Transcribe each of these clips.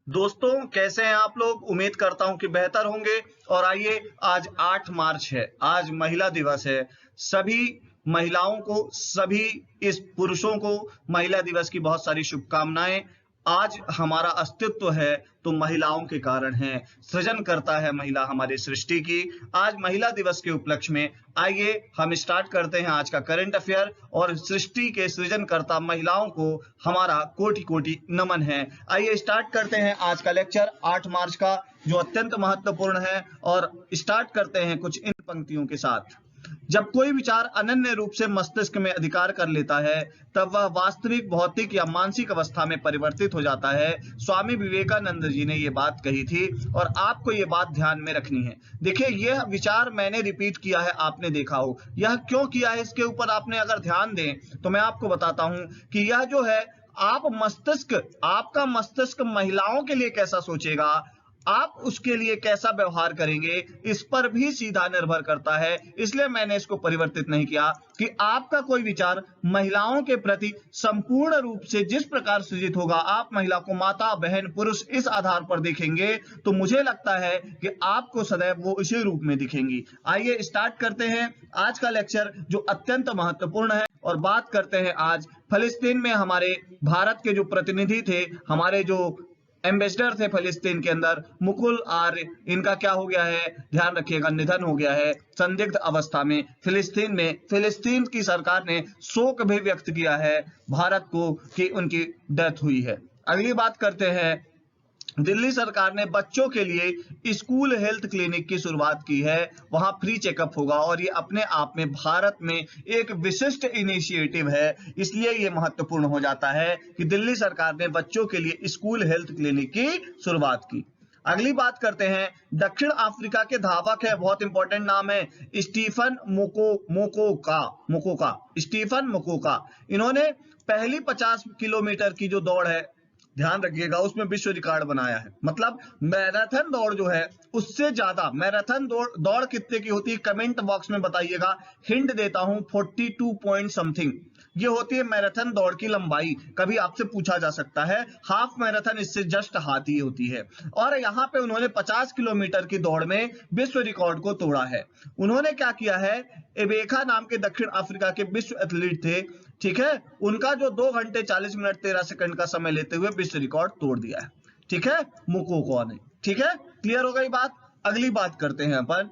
दोस्तों, कैसे हैं आप लोग? उम्मीद करता हूं कि बेहतर होंगे। और आइए, आज 8 मार्च है, आज महिला दिवस है। सभी महिलाओं को, सभी इस पुरुषों को महिला दिवस की बहुत सारी शुभकामनाएं। आज हमारा अस्तित्व है तो महिलाओं के कारण है। सृजन करता है महिला हमारी सृष्टि की। आज महिला दिवस के उपलक्ष्य में आइए हम स्टार्ट करते हैं आज का करंट अफेयर। और सृष्टि के सृजनकर्ता महिलाओं को हमारा कोटि कोटि नमन है। आइए स्टार्ट करते हैं आज का लेक्चर 8 मार्च का, जो अत्यंत महत्वपूर्ण है। और स्टार्ट करते हैं कुछ इन पंक्तियों के साथ। जब कोई विचार अनन्य रूप से मस्तिष्क में अधिकार कर लेता है, तब वह वास्तविक भौतिक या मानसिक अवस्था में परिवर्तित हो जाता है। स्वामी विवेकानंद जी ने यह बात कही थी और आपको यह बात ध्यान में रखनी है। देखिए, यह विचार मैंने रिपीट किया है, आपने देखा हो। यह क्यों किया है, इसके ऊपर आपने अगर ध्यान दें तो मैं आपको बताता हूं कि यह जो है, आपका मस्तिष्क महिलाओं के लिए कैसा सोचेगा, आप उसके लिए कैसा व्यवहार करेंगे, इस पर भी सीधा निर्भर करता है। इसलिए मैंने इसको परिवर्तित नहीं किया कि आपका कोई विचार महिलाओं के प्रति संपूर्ण रूप से जिस प्रकार सृजित होगा, आप महिला को माता, बहन, पुरुष इस आधार पर देखेंगे, तो मुझे लगता है कि आपको सदैव वो इसी रूप में दिखेंगी। आइए स्टार्ट करते हैं आज का लेक्चर, जो अत्यंत महत्वपूर्ण है। और बात करते हैं आज फलस्तीन में हमारे भारत के जो प्रतिनिधि थे, हमारे जो एम्बेसडर थे फिलिस्तीन के अंदर, मुकुल आर्य, इनका क्या हो गया है, ध्यान रखिएगा, निधन हो गया है संदिग्ध अवस्था में। फिलिस्तीन की सरकार ने शोक भी व्यक्त किया है भारत को कि उनकी डेथ हुई है। अगली बात करते हैं, दिल्ली सरकार ने बच्चों के लिए स्कूल हेल्थ क्लिनिक की शुरुआत की है। वहां फ्री चेकअप होगा और ये अपने आप में भारत में एक विशिष्ट इनिशिएटिव है। इसलिए ये महत्वपूर्ण हो जाता है कि दिल्ली सरकार ने बच्चों के लिए स्कूल हेल्थ क्लिनिक की शुरुआत की। अगली बात करते हैं, दक्षिण अफ्रीका के धावक है, बहुत इंपॉर्टेंट नाम है, स्टीफन मोकोका। स्टीफन मोकोका, इन्होंने पहली 50 किलोमीटर की जो दौड़ है, ध्यान रखिएगा, उसमें विश्व रिकॉर्ड बनाया है। मतलब मैराथन दौड़ जो है, उससे ज्यादा मैराथन दौड़ कितने की होती है, कमेंट बॉक्स में बताइएगा। हिंट देता हूं, 42 पॉइंट समथिंग ये होती है मैराथन दौड़ की लंबाई। कभी आपसे पूछा जा सकता है, हाफ मैराथन इससे जस्ट हाथ ही होती है। और यहां पे उन्होंने 50 किलोमीटर की दौड़ में विश्व रिकॉर्ड को तोड़ा है। उन्होंने क्या किया है, एबेका नाम के दक्षिण अफ्रीका के विश्व एथलीट थे, ठीक है, उनका जो 2 घंटे 40 मिनट 13 सेकंड का समय लेते हुए विश्व रिकॉर्ड तोड़ दिया है। ठीक है, मुकोको ने। ठीक है, क्लियर हो गई बात। अगली बात करते हैं अपन,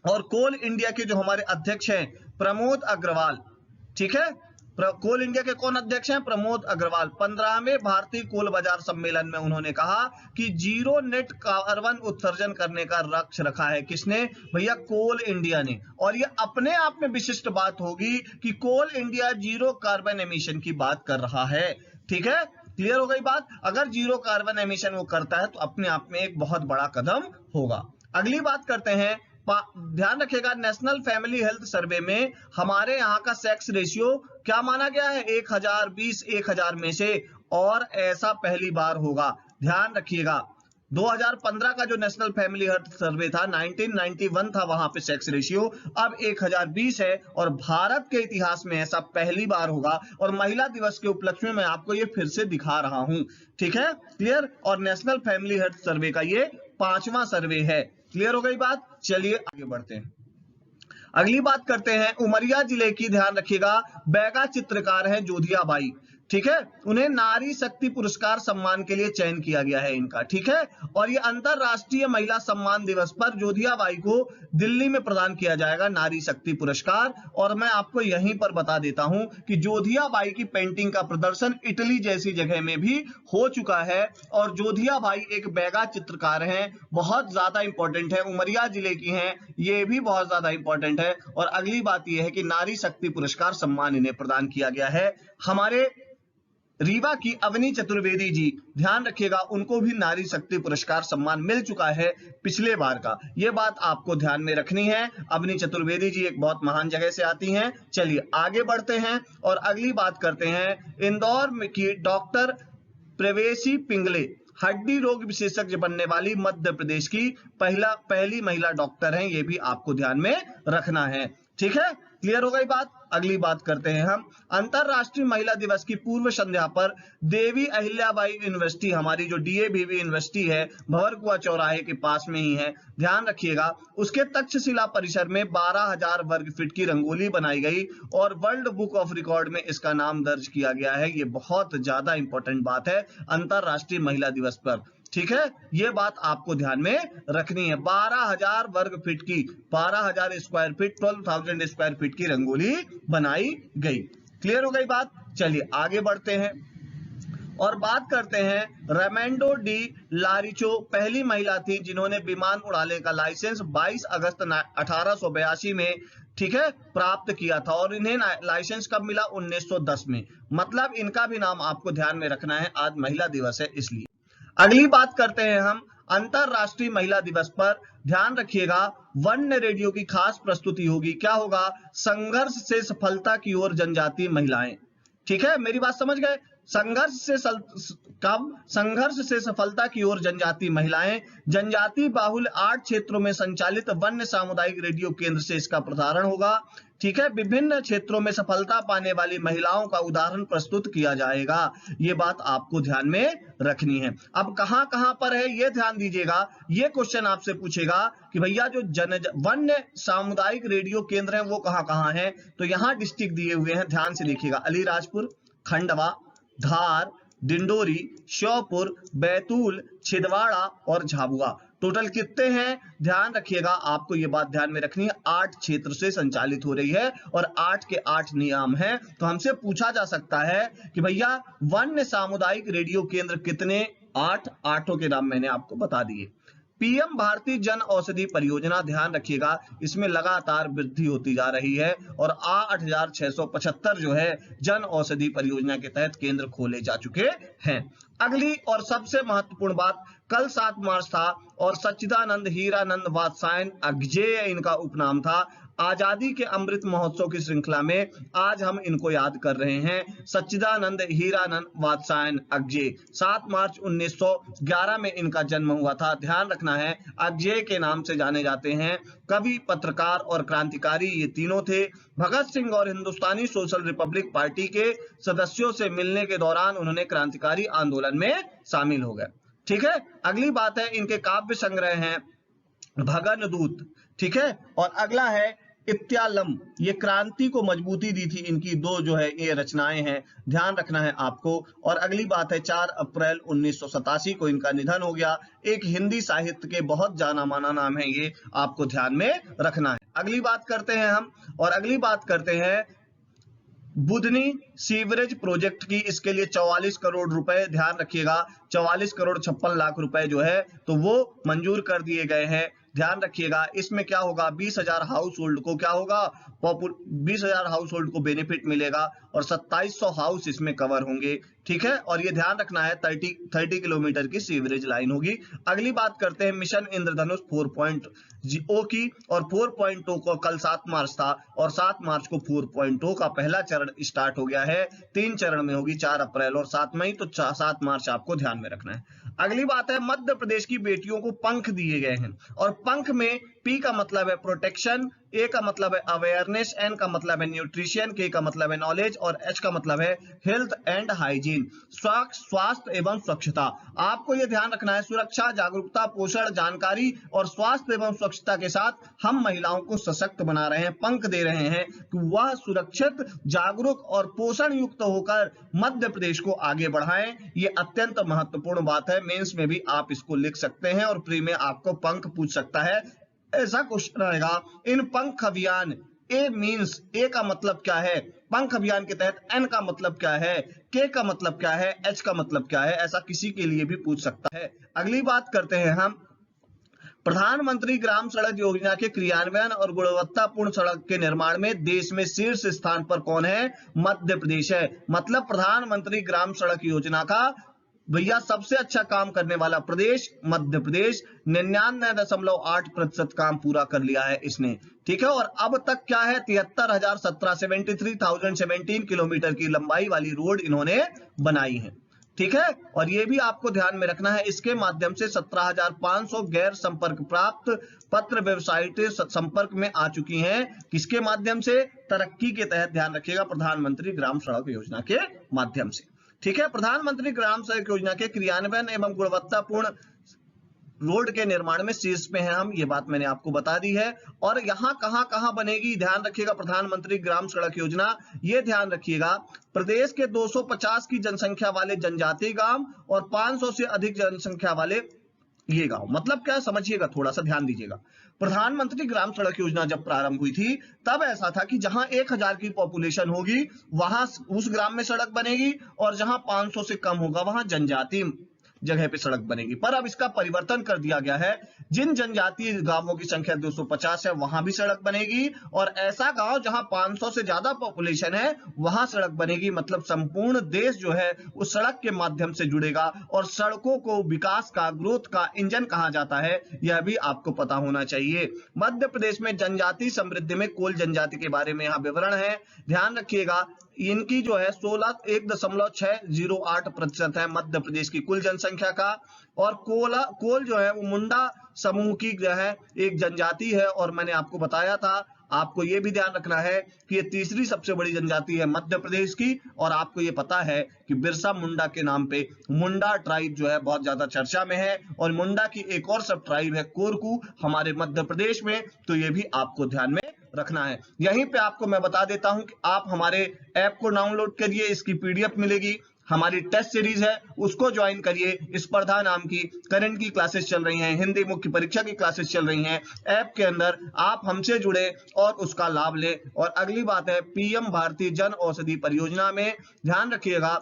और कोल इंडिया के जो हमारे अध्यक्ष हैं प्रमोद अग्रवाल, ठीक है, कोल इंडिया के कौन अध्यक्ष हैं, प्रमोद अग्रवाल। 15वें भारतीय कोल बाजार सम्मेलन में उन्होंने कहा कि जीरो नेट कार्बन उत्सर्जन करने का लक्ष्य रखा है। किसने भैया, कोल इंडिया ने। और ये अपने आप में विशिष्ट बात होगी कि कोल इंडिया जीरो कार्बन एमिशन की बात कर रहा है। ठीक है, क्लियर हो गई बात। अगर जीरो कार्बन एमिशन वो करता है तो अपने आप में एक बहुत बड़ा कदम होगा। अगली बात करते हैं, ध्यान रखिएगा, नेशनल फैमिली हेल्थ सर्वे में हमारे यहाँ का सेक्स रेशियो क्या माना गया है, 1020 में से। और ऐसा पहली बार होगा, ध्यान रखिएगा। 2015 का जो नेशनल फैमिली हेल्थ सर्वे था, 1991 था वहां पे सेक्स रेशियो, अब 1020 है। और भारत के इतिहास में ऐसा पहली बार होगा। और महिला दिवस के उपलक्ष्य में मैं आपको ये फिर से दिखा रहा हूं। ठीक है, क्लियर। और नेशनल फैमिली हेल्थ सर्वे का ये 5वां सर्वे है। क्लियर हो गई बात। चलिए आगे बढ़ते हैं। अगली बात करते हैं उमरिया जिले की, ध्यान रखिएगा, बैगा चित्रकार है जोधिया बाई। ठीक है, उन्हें नारी शक्ति पुरस्कार सम्मान के लिए चयन किया गया है इनका। ठीक है, और ये अंतरराष्ट्रीय महिला सम्मान दिवस पर जोधिया बाई को दिल्ली में प्रदान किया जाएगा नारी शक्ति पुरस्कार। और मैं आपको यहीं पर बता देता हूं कि जोधिया बाई की पेंटिंग का प्रदर्शन इटली जैसी जगह में भी हो चुका है। और जोधिया बाई एक बैगा चित्रकार हैं, बहुत ज्यादा इंपॉर्टेंट है, उमरिया जिले की हैं, ये भी बहुत ज्यादा इंपॉर्टेंट है। और अगली बात यह है कि नारी शक्ति पुरस्कार सम्मान इन्हें प्रदान किया गया है। हमारे रीवा की अवनी चतुर्वेदी जी, ध्यान रखिएगा, उनको भी नारी शक्ति पुरस्कार सम्मान मिल चुका है पिछले बार का। यह बात आपको ध्यान में रखनी है। अवनी चतुर्वेदी जी एक बहुत महान जगह से आती हैं। चलिए आगे बढ़ते हैं और अगली बात करते हैं, इंदौर की डॉक्टर प्रवेशी पिंगले हड्डी रोग विशेषज्ञ बनने वाली मध्य प्रदेश की पहली महिला डॉक्टर हैं। ये भी आपको ध्यान में रखना है। ठीक है, क्लियर हो गई बात। अगली बात करते हैं हम अंतरराष्ट्रीय महिला दिवस की पूर्व संध्या पर देवी अहिल्याबाई यूनिवर्सिटी, हमारी जो डीएवीवी यूनिवर्सिटी है भंवरकुआ चौराहे के पास में ही है, ध्यान रखिएगा, उसके तक्षशिला परिसर में 12,000 वर्ग फीट की रंगोली बनाई गई और वर्ल्ड बुक ऑफ रिकॉर्ड में इसका नाम दर्ज किया गया है। ये बहुत ज्यादा इंपॉर्टेंट बात है अंतरराष्ट्रीय महिला दिवस पर, ठीक है, ये बात आपको ध्यान में रखनी है। 12,000 वर्ग फीट की, 12,000 स्क्वायर फीट, 12,000 स्क्वायर फीट की रंगोली बनाई गई। क्लियर हो गई बात। चलिए आगे बढ़ते हैं और बात करते हैं रेमेंडो डी लारिचो, पहली महिला थी जिन्होंने विमान उड़ाने का लाइसेंस 22 अगस्त 1882 में, ठीक है, प्राप्त किया था और इन्हें लाइसेंस कब मिला? 1910 में। मतलब इनका भी नाम आपको ध्यान में रखना है, आज महिला दिवस है इसलिए। अगली बात करते हैं हम अंतरराष्ट्रीय महिला दिवस पर, ध्यान रखिएगा वन्य रेडियो की खास प्रस्तुति होगी। क्या होगा? संघर्ष से सफलता की ओर जनजातीय महिलाएं। ठीक है, मेरी बात समझ गए? संघर्ष से सफलता की ओर जनजातीय महिलाएं, जनजाति बाहुल 8 क्षेत्रों में संचालित वन्य सामुदायिक रेडियो केंद्र से इसका प्रसारण होगा। ठीक है, विभिन्न क्षेत्रों में सफलता पाने वाली महिलाओं का उदाहरण प्रस्तुत किया जाएगा। ये बात आपको ध्यान में रखनी है। अब कहां कहां पर है ये ध्यान दीजिएगा। ये क्वेश्चन आपसे पूछेगा कि भैया जो वन्य सामुदायिक रेडियो केंद्र है वो कहां कहां है, तो यहां डिस्ट्रिक्ट दिए हुए हैं, ध्यान से देखिएगा, अलीराजपुर, खंडवा, धार, डिंडोरी, श्योपुर, बैतूल, छिंदवाड़ा और झाबुआ। टोटल कितने हैं? ध्यान रखिएगा, आपको ये बात ध्यान में रखनी है, 8 क्षेत्र से संचालित हो रही है और 8 के 8 नियम हैं। तो हमसे पूछा जा सकता है कि भैया वन्य सामुदायिक रेडियो केंद्र कितने? 8, 8 के नाम मैंने आपको बता दिए। पीएम भारतीय जन औषधि परियोजना, ध्यान रखिएगा, इसमें लगातार वृद्धि होती जा रही है और 8,675 जो है जन औषधि परियोजना के तहत केंद्र खोले जा चुके हैं। अगली और सबसे महत्वपूर्ण बात, कल 7 मार्च था और सच्चिदानंद हीरानंद वात्स्यायन अग्जेय इनका उपनाम था। आजादी के अमृत महोत्सव की श्रृंखला में आज हम इनको याद कर रहे हैं, सच्चिदानंद हीरानंद वात्स्यायन अग्जेय। 7 मार्च 1911 में इनका जन्म हुआ था। ध्यान रखना है, अग्जेय के नाम से जाने जाते हैं। कवि, पत्रकार और क्रांतिकारी ये तीनों थे। भगत सिंह और हिंदुस्तानी सोशल रिपब्लिक पार्टी के सदस्यों से मिलने के दौरान उन्होंने क्रांतिकारी आंदोलन में शामिल हो गए। ठीक है, अगली बात है, इनके काव्य संग्रह हैं भगन दूत, ठीक है, और अगला है इत्यालम, ये क्रांति को मजबूती दी थी, इनकी 2 जो है ये रचनाएं हैं, ध्यान रखना है आपको। और अगली बात है 4 अप्रैल 1987 को इनका निधन हो गया। एक हिंदी साहित्य के बहुत जाना माना नाम है, ये आपको ध्यान में रखना है। अगली बात करते हैं हम, और अगली बात करते हैं बुधनी सीवरेज प्रोजेक्ट की। इसके लिए 44 करोड़ रुपए, ध्यान रखिएगा, 44 करोड़ 56 लाख रुपए जो है तो वो मंजूर कर दिए गए हैं। ध्यान रखिएगा, इसमें क्या होगा, 20,000 हाउस होल्ड को क्या होगा, 20,000 हाउस होल्ड को बेनिफिट मिलेगा और 2700 हाउस इसमें कवर होंगे। ठीक है, और ये ध्यान रखना है 30 किलोमीटर की सीवरेज लाइन होगी। अगली बात करते हैं मिशन इंद्रधनुष 4.0 की, और 4.0 को कल 7 मार्च था और 7 मार्च को 4.0 का पहला चरण स्टार्ट हो गया है। 3 चरण में होगी, 4 अप्रैल और 7 मई, तो 7 मार्च आपको ध्यान में रखना है। अगली बात है मध्य प्रदेश की बेटियों को पंख दिए गए हैं, और पंख में P का मतलब है प्रोटेक्शन, A का मतलब है अवेयरनेस, N का मतलब है न्यूट्रिशन, K का मतलब है नॉलेज और H का मतलब है हेल्थ एंड हाइजीन, स्वास्थ्य एवं स्वच्छता। आपको यह ध्यान रखना है, सुरक्षा, जागरूकता, पोषण, जानकारी और स्वास्थ्य एवं स्वच्छता के साथ हम महिलाओं को सशक्त बना रहे हैं, पंख दे रहे हैं कि वह सुरक्षित, जागरूक और पोषण युक्त होकर मध्य प्रदेश को आगे बढ़ाएं। ये अत्यंत महत्वपूर्ण बात है, मेंस में भी आप इसको लिख सकते हैं और प्री में आपको पंख पूछ सकता है, ऐसा क्वेश्चन रहेगा। इन पंख अभियान, ए मींस, ए का मतलब क्या है, पंख अभियान के तहत एन का मतलब क्या है, के का मतलब क्या है, एच का मतलब क्या है, ऐसा किसी के लिए भी पूछ सकता है। अगली बात करते हैं हम प्रधानमंत्री ग्राम सड़क योजना के क्रियान्वयन और गुणवत्तापूर्ण सड़क के निर्माण में देश में शीर्ष स्थान पर कौन है? मध्य प्रदेश है। मतलब प्रधानमंत्री ग्राम सड़क योजना का भैया सबसे अच्छा काम करने वाला प्रदेश मध्य प्रदेश, 99.8% काम पूरा कर लिया है इसने। ठीक है, और अब तक क्या है, 73,017 किलोमीटर की लंबाई वाली रोड इन्होंने बनाई है। ठीक है। और ये भी आपको ध्यान में रखना है, इसके माध्यम से 17,500 गैर संपर्क प्राप्त पत्र वेबसाइट संपर्क में आ चुकी हैं। किसके माध्यम से? तरक्की के तहत, ध्यान रखिएगा, प्रधानमंत्री ग्राम सड़क योजना के माध्यम से। ठीक है। प्रधानमंत्री ग्राम सड़क योजना के क्रियान्वयन एवं गुणवत्तापूर्ण रोड के निर्माण में शीर्ष पे हैं हम, ये बात मैंने आपको बता दी है। और यहाँ कहाँ बनेगी, ध्यान रखिएगा, प्रधानमंत्री ग्राम सड़क योजना, ये ध्यान रखिएगा, प्रदेश के 250 की जनसंख्या वाले जनजातीय गांव और 500 से अधिक जनसंख्या वाले ये गांव। मतलब क्या, समझिएगा, थोड़ा सा ध्यान दीजिएगा। प्रधानमंत्री ग्राम सड़क योजना जब प्रारंभ हुई थी तब ऐसा था कि जहां 1000 की पॉपुलेशन होगी वहां उस ग्राम में सड़क बनेगी, और जहां 500 से कम होगा वहां जनजातीय जगह पे सड़क बनेगी। पर अब इसका परिवर्तन कर दिया गया है, जिन जनजातीय गांवों की संख्या 250 है वहां भी सड़क बनेगी, और ऐसा गांव जहां 500 से ज्यादा पॉपुलेशन है वहां सड़क बनेगी। मतलब संपूर्ण देश जो है उस सड़क के माध्यम से जुड़ेगा। और सड़कों को विकास का, ग्रोथ का इंजन कहा जाता है, यह भी आपको पता होना चाहिए। मध्य प्रदेश में जनजातीय समृद्धि में कोल जनजाति के बारे में यहाँ विवरण है, ध्यान रखिएगा। इनकी जो है 1.608% है मध्य प्रदेश की कुल जनसंख्या का। और कोल जो है वो मुंडा समूह की जो है एक जनजाति है, और मैंने आपको बताया था। आपको ये भी ध्यान रखना है कि ये तीसरी सबसे बड़ी जनजाति है मध्य प्रदेश की। और आपको ये पता है कि बिरसा मुंडा के नाम पे मुंडा ट्राइब जो है बहुत ज्यादा चर्चा में है, और मुंडा की एक और सब ट्राइब है कोरकू हमारे मध्य प्रदेश में। तो ये भी आपको ध्यान में रखना है। यहीं पे आपको मैं बता देता हूं कि आप हमारे ऐप को डाउनलोड करिए, इसकी पीडीएफ मिलेगी। हमारी टेस्ट सीरीज है उसको ज्वाइन करिए। स्पर्धा नाम की करंट की क्लासेस चल रही हैं, हिंदी मुख्य परीक्षा की क्लासेस चल रही हैं ऐप के अंदर। आप हमसे जुड़े और उसका लाभ लें। और अगली बात है, पीएम भारतीय जन औषधि परियोजना में ध्यान रखिएगा,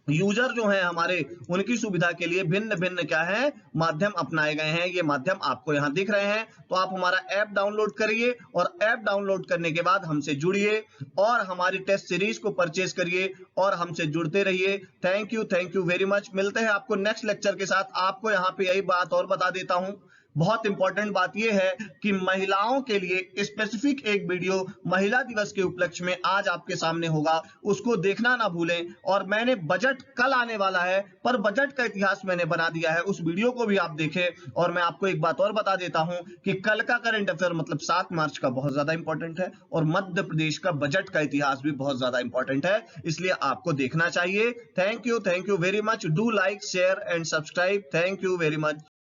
यूजर जो हैं हमारे, उनकी सुविधा के लिए भिन्न भिन्न क्या है माध्यम अपनाए गए हैं। ये माध्यम आपको यहाँ दिख रहे हैं। तो आप हमारा ऐप डाउनलोड करिए, और ऐप डाउनलोड करने के बाद हमसे जुड़िए और हमारी टेस्ट सीरीज को परचेज करिए और हमसे जुड़ते रहिए। Thank you very much. मिलते हैं आपको नेक्स्ट लेक्चर के साथ। आपको यहाँ पे यही बात और बता देता हूँ, बहुत इंपॉर्टेंट बात यह है कि महिलाओं के लिए स्पेसिफिक एक वीडियो महिला दिवस के उपलक्ष्य में आज आपके सामने होगा, उसको देखना ना भूलें। और मैंने बजट कल आने वाला है, पर बजट का इतिहास मैंने बना दिया है, उस वीडियो को भी आप देखें। और मैं आपको एक बात और बता देता हूं कि कल का करंट अफेयर मतलब 7 मार्च का बहुत ज्यादा इंपॉर्टेंट है, और मध्य प्रदेश का बजट का इतिहास भी बहुत ज्यादा इंपॉर्टेंट है, इसलिए आपको देखना चाहिए। Thank you very much. Do like, share and subscribe. Thank you very much.